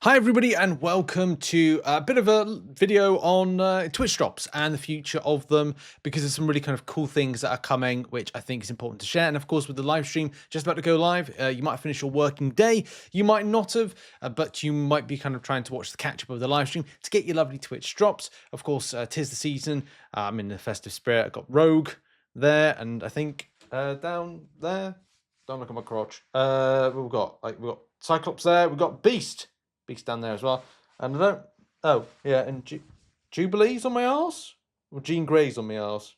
Hi everybody and welcome to a bit of a video on Twitch drops and the future of them, because there's some really kind of cool things that are coming which I think is important to share. And of course, with the live stream just about to go live, you might finish your working day, you might not have, but you might be kind of trying to watch the catch up of the live stream to get your lovely Twitch drops. Of course, 'tis the season. I'm in the festive spirit. I've got Rogue there, and I think down there, don't look at my crotch, we've got Cyclops there, we've got Beast down there as well. And I don't. Oh yeah, and Jubilee's on my arse, or Jean Grey's on my arse.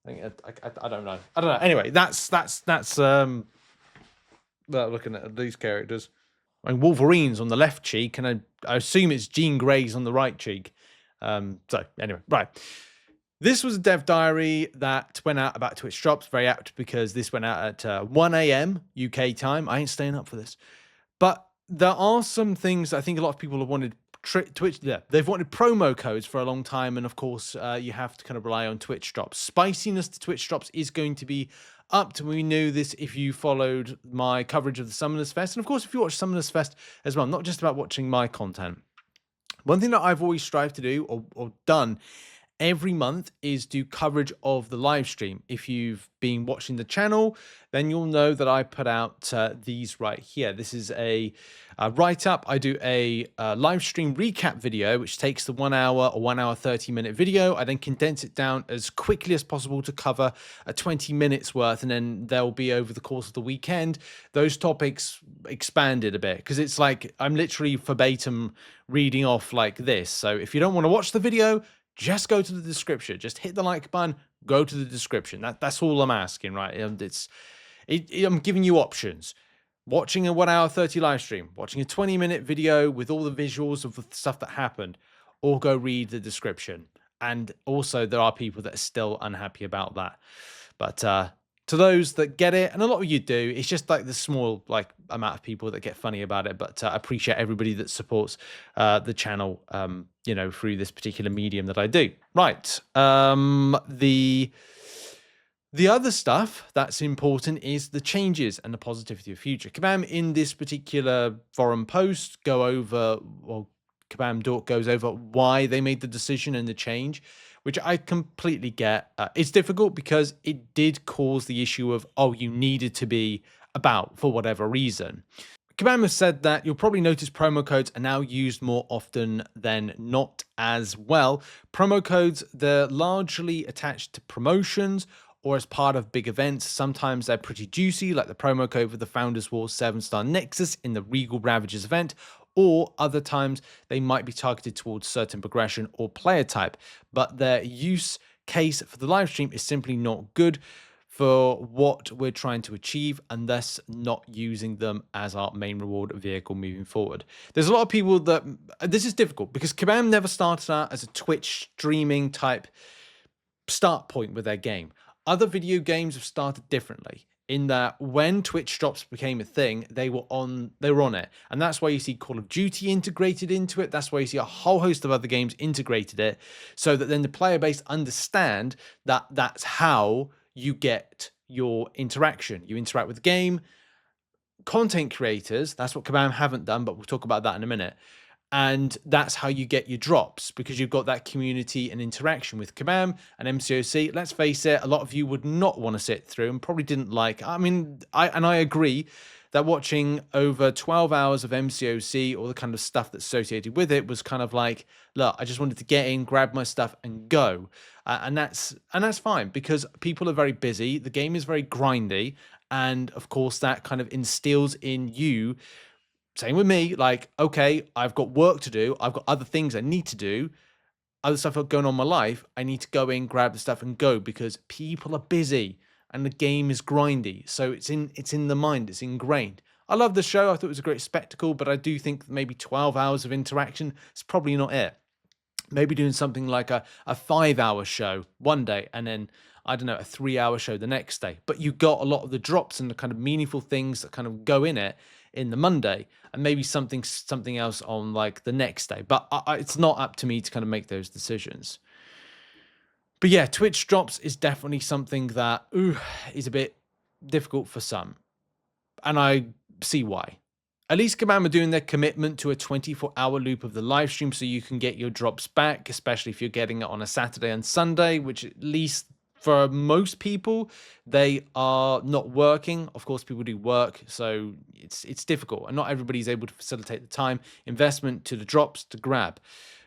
I think I don't know. I don't know. Anyway, that's looking at these characters. I mean, Wolverine's on the left cheek, and I assume it's Jean Grey's on the right cheek. So anyway, right. This was a dev diary that went out about Twitch drops. Very apt, because this went out at 1 a.m. UK time. I ain't staying up for this, but there are some things I think a lot of people have wanted Twitch. Yeah, they've wanted promo codes for a long time, and of course, you have to kind of rely on Twitch drops. Spiciness to Twitch drops is going to be upped. We knew this if you followed my coverage of the Summoners Fest, and of course, if you watch Summoners Fest as well, not just about watching my content. One thing that I've always strived to do or done every month is do coverage of the live stream. If you've been watching the channel, then you'll know that I put out these right here. This is a write-up. I do a live stream recap video, which takes the 1 hour or 1 hour 30-minute video. I then condense it down as quickly as possible to cover 20 minutes worth, and then there'll be, over the course of the weekend, those topics expanded a bit, because it's like I'm literally verbatim reading off like this. So if you don't want to watch the video, just go to the description. Just hit the like button, go to the description. That's all I'm asking, right? I'm giving you options. Watching a 1 hour 30 live stream, watching a 20-minute video with all the visuals of the stuff that happened, or go read the description. And also, there are people that are still unhappy about that. But to those that get it, and a lot of you do, it's just like the small amount of people that get funny about it. But I appreciate everybody that supports the channel, through this particular medium that I do. Right. The other stuff that's important is the changes and the positivity of future. Kabam, in this particular forum post, Kabam Dork goes over why they made the decision and the change, which I completely get. It's difficult because it did cause the issue of, you needed to be about for whatever reason. Kabam has said that you'll probably notice promo codes are now used more often than not as well. Promo codes, they're largely attached to promotions or as part of big events. Sometimes they're pretty juicy, like the promo code for the Founders War 7-star Nexus in the Regal Ravagers event, or other times they might be targeted towards certain progression or player type, but their use case for the live stream is simply not good for what we're trying to achieve, and thus not using them as our main reward vehicle moving forward. There's a lot of people that this is difficult, because Kabam never started out as a Twitch streaming type start point with their game. Other video games have started differently, in that when Twitch drops became a thing, they were on it. And that's why you see Call of Duty integrated into it. That's why you see a whole host of other games integrated it, so that then the player base understand that that's how you get your interaction. You interact with the game. Content creators, that's what Kabam haven't done, but we'll talk about that in a minute. And that's how you get your drops, because you've got that community and interaction with Kabam and MCOC. Let's face it, a lot of you would not want to sit through and probably didn't like. I mean, I agree that watching over 12 hours of MCOC, all the kind of stuff that's associated with it, was kind of like, look, I just wanted to get in, grab my stuff, and go. And that's fine, because people are very busy. The game is very grindy, and of course, that kind of instills in you. Same with me, like, okay, I've got work to do. I've got other things I need to do. Other stuff going on in my life. I need to go in, grab the stuff, and go, because people are busy and the game is grindy. So it's in the mind. It's ingrained. I love the show. I thought it was a great spectacle, but I do think maybe 12 hours of interaction is probably not it. Maybe doing something like a 5-hour show one day, and then, I don't know, a 3-hour show the next day. But you got a lot of the drops and the kind of meaningful things that kind of go in it in the Monday, and maybe something else on like the next day. But it's not up to me to kind of make those decisions. But yeah, Twitch drops is definitely something that is a bit difficult for some, and I see why. At least Kabam are doing their commitment to a 24-hour loop of the live stream so you can get your drops back, especially if you're getting it on a Saturday and Sunday, which at least for most people, they are not working. Of course, people do work, so it's difficult, and not everybody's able to facilitate the time investment to the drops to grab.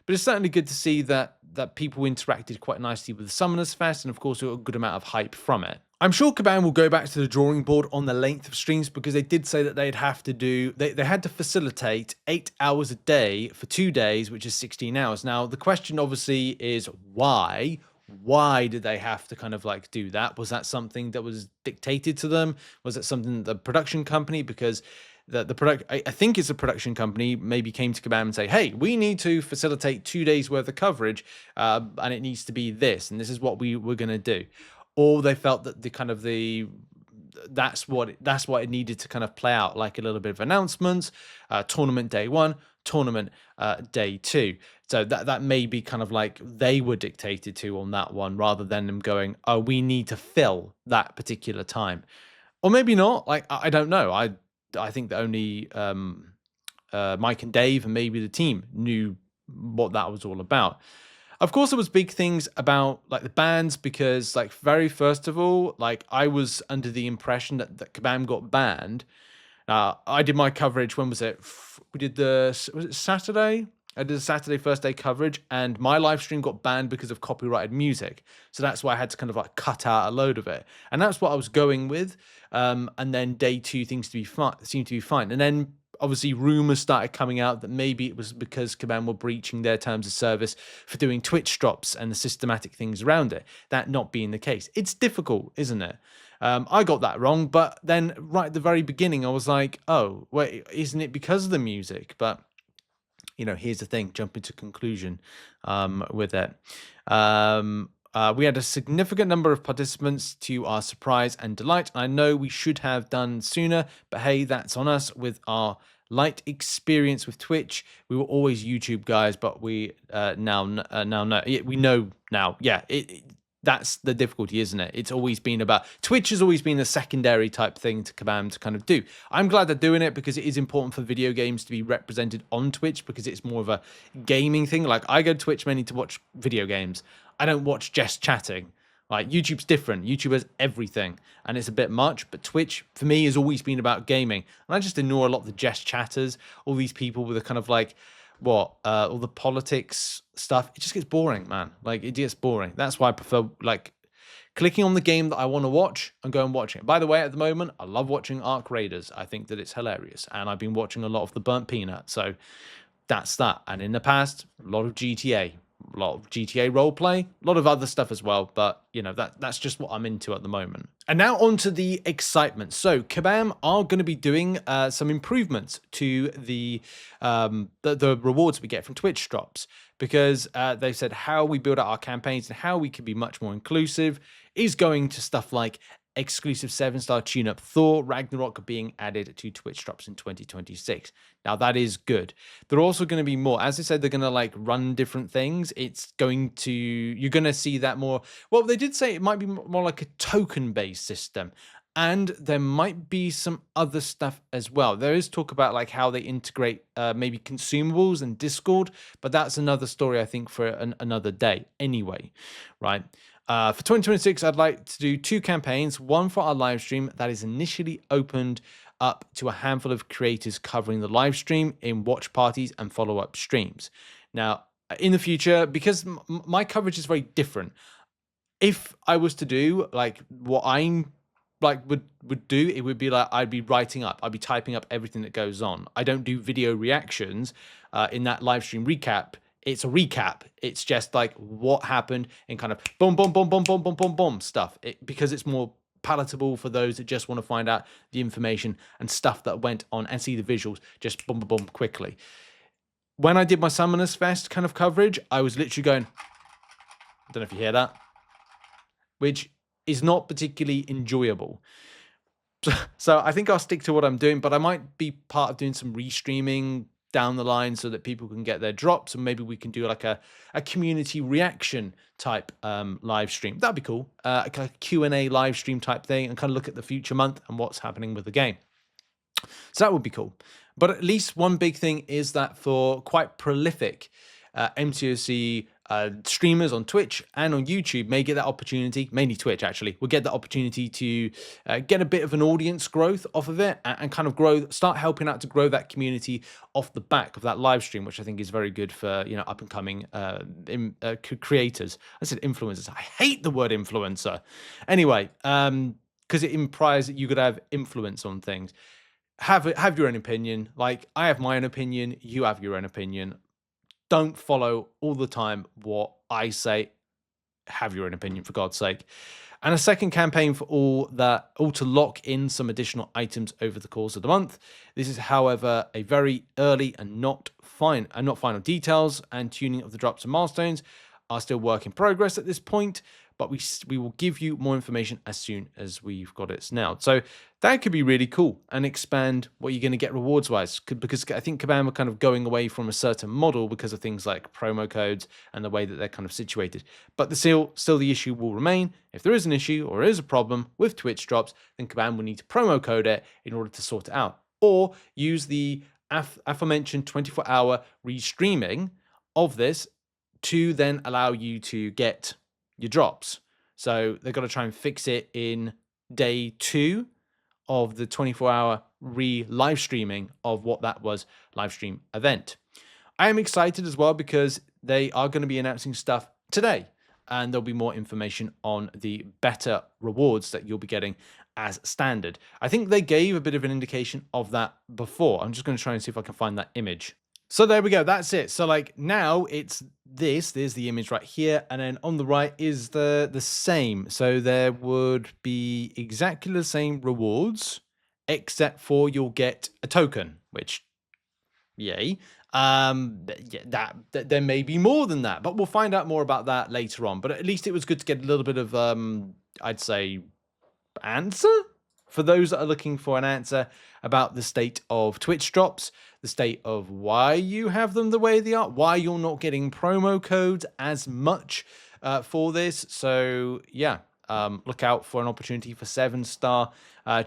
But it's certainly good to see that people interacted quite nicely with the Summoners Fest, and of course, a good amount of hype from it. I'm sure Kabam will go back to the drawing board on the length of streams, because they did say that they'd have to do, they had to facilitate 8 hours a day for 2 days, which is 16 hours. Now, the question obviously is why? Why did they have to kind of like do that? Was that something that was dictated to them? Was it something that the production company, because the product, I think it's a production company, maybe came to Kabam and say, hey, we need to facilitate 2 days worth of coverage, and it needs to be this, and this is what we're going to do. Or they felt that that's what it needed to kind of play out, like a little bit of announcements, tournament day 1, tournament day 2. So that may be kind of like they were dictated to on that one, rather than them going, oh, we need to fill that particular time. Or maybe not. Like, I don't know. I think that only Mike and Dave and maybe the team knew what that was all about. Of course, there was big things about like the bans, because like very first of all, like I was under the impression that Kabam got banned. I did my coverage. When was it? Was it Saturday? I did a Saturday first day coverage, and my live stream got banned because of copyrighted music. So that's why I had to kind of like cut out a load of it, and that's what I was going with. And then day 2 things seemed to be fine, and then obviously rumors started coming out that maybe it was because Kabam were breaching their terms of service for doing Twitch drops and the systematic things around it. That not being the case. It's difficult, isn't it? I got that wrong, but then right at the very beginning, I was like, oh, wait, isn't it because of the music? But, you know, here's the thing, jumping to conclusion with it. We had a significant number of participants to our surprise and delight. I know we should have done sooner, but hey, that's on us with our light experience with Twitch. We were always YouTube guys, but we now know. We know now. Yeah, that's the difficulty, isn't it? It's always been about, Twitch has always been a secondary type thing to Kabam to kind of do. I'm glad they're doing it, because it is important for video games to be represented on Twitch, because it's more of a gaming thing. Like, I go to Twitch mainly to watch video games. I don't watch just chatting. Like, YouTube's different. YouTube has everything, and it's a bit much. But Twitch, for me, has always been about gaming. And I just ignore a lot of the jest chatters, all these people with a kind of like, all the politics stuff. It just gets boring, man. Like, it gets boring. That's why I prefer, like, clicking on the game that I want to watch and go and watch it. By the way, at the moment, I love watching Ark Raiders. I think that it's hilarious. And I've been watching a lot of the Burnt Peanut. So that's that. And in the past, a lot of GTA roleplay, a lot of other stuff as well, but you know, that's just what I'm into at the moment. And now on to the excitement. So Kabam are going to be doing some improvements to the rewards we get from Twitch drops, because they've said how we build out our campaigns and how we can be much more inclusive is going to stuff like exclusive 7-star tune-up Thor Ragnarok being added to Twitch drops in 2026. Now that is good. They're also going to be more, as I said, they're going to like run different things. It's going to, you're going to see that more. Well, they did say it might be more like a token-based system, and there might be some other stuff as well. There is talk about like how they integrate maybe consumables and Discord, but that's another story, I think, for another day anyway, right? For 2026, I'd like to do 2 campaigns, one for our live stream that is initially opened up to a handful of creators covering the live stream in watch parties and follow-up streams. Now, in the future, because my coverage is very different, if I was to do like what I'm like would do, it would be like I'd be writing up, I'd be typing up everything that goes on. I don't do video reactions in that live stream recap. It's a recap. It's just like what happened and kind of boom, boom, boom, boom, boom, boom, boom, boom stuff. Because it's more palatable for those that just want to find out the information and stuff that went on and see the visuals just boom, boom, boom quickly. When I did my Summoners Fest kind of coverage, I was literally going, I don't know if you hear that, which is not particularly enjoyable. So I think I'll stick to what I'm doing, but I might be part of doing some restreaming down the line so that people can get their drops, and maybe we can do like a community reaction type live stream. That'd be cool. Like a Q&A live stream type thing, and kind of look at the future month and what's happening with the game. So that would be cool. But at least one big thing is that for quite prolific MCOC streamers on Twitch and on YouTube may get that opportunity, mainly Twitch actually, will get that opportunity to get a bit of an audience growth off of it, and kind of start helping out to grow that community off the back of that live stream, which I think is very good for, you know, up and coming creators. I said influencers. I hate the word influencer. Anyway, because it implies that you could have influence on things. Have your own opinion. Like, I have my own opinion, you have your own opinion. Don't follow all the time what I say. Have your own opinion, for God's sake. And a second campaign for all to lock in some additional items over the course of the month. This is, however, a very early and not final details, and tuning of the drops and milestones are still work in progress at this point, but we will give you more information as soon as we've got it nailed. So that could be really cool and expand what you're going to get rewards wise, because I think Kabam are kind of going away from a certain model because of things like promo codes and the way that they're kind of situated. But still the issue will remain. If there is an issue or is a problem with Twitch drops, then Kabam will need to promo code it in order to sort it out, or use the aforementioned 24-hour restreaming of this to then allow you to get your drops. So they've got to try and fix it in day 2 of the 24-hour live streaming of what that was live stream event. I am excited as well because they are going to be announcing stuff today, and there'll be more information on the better rewards that you'll be getting as standard. I think they gave a bit of an indication of that before. I'm just going to try and see if I can find that image. So there we go. That's it. So like now it's this. There's the image right here, and then on the right is the same. So there would be exactly the same rewards, except for you'll get a token, which, yay. Yeah, there may be more than that, but we'll find out more about that later on. But at least it was good to get a little bit of I'd say answer for those that are looking for an answer about the state of Twitch drops, the state of why you have them the way they are, why you're not getting promo codes as much for this. So yeah, look out for an opportunity for 7-star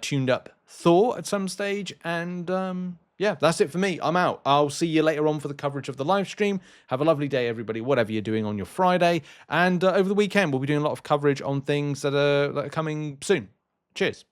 tuned up Thor at some stage. And yeah, that's it for me. I'm out. I'll see you later on for the coverage of the live stream. Have a lovely day, everybody, whatever you're doing on your Friday. And over the weekend, we'll be doing a lot of coverage on things that are coming soon. Cheers.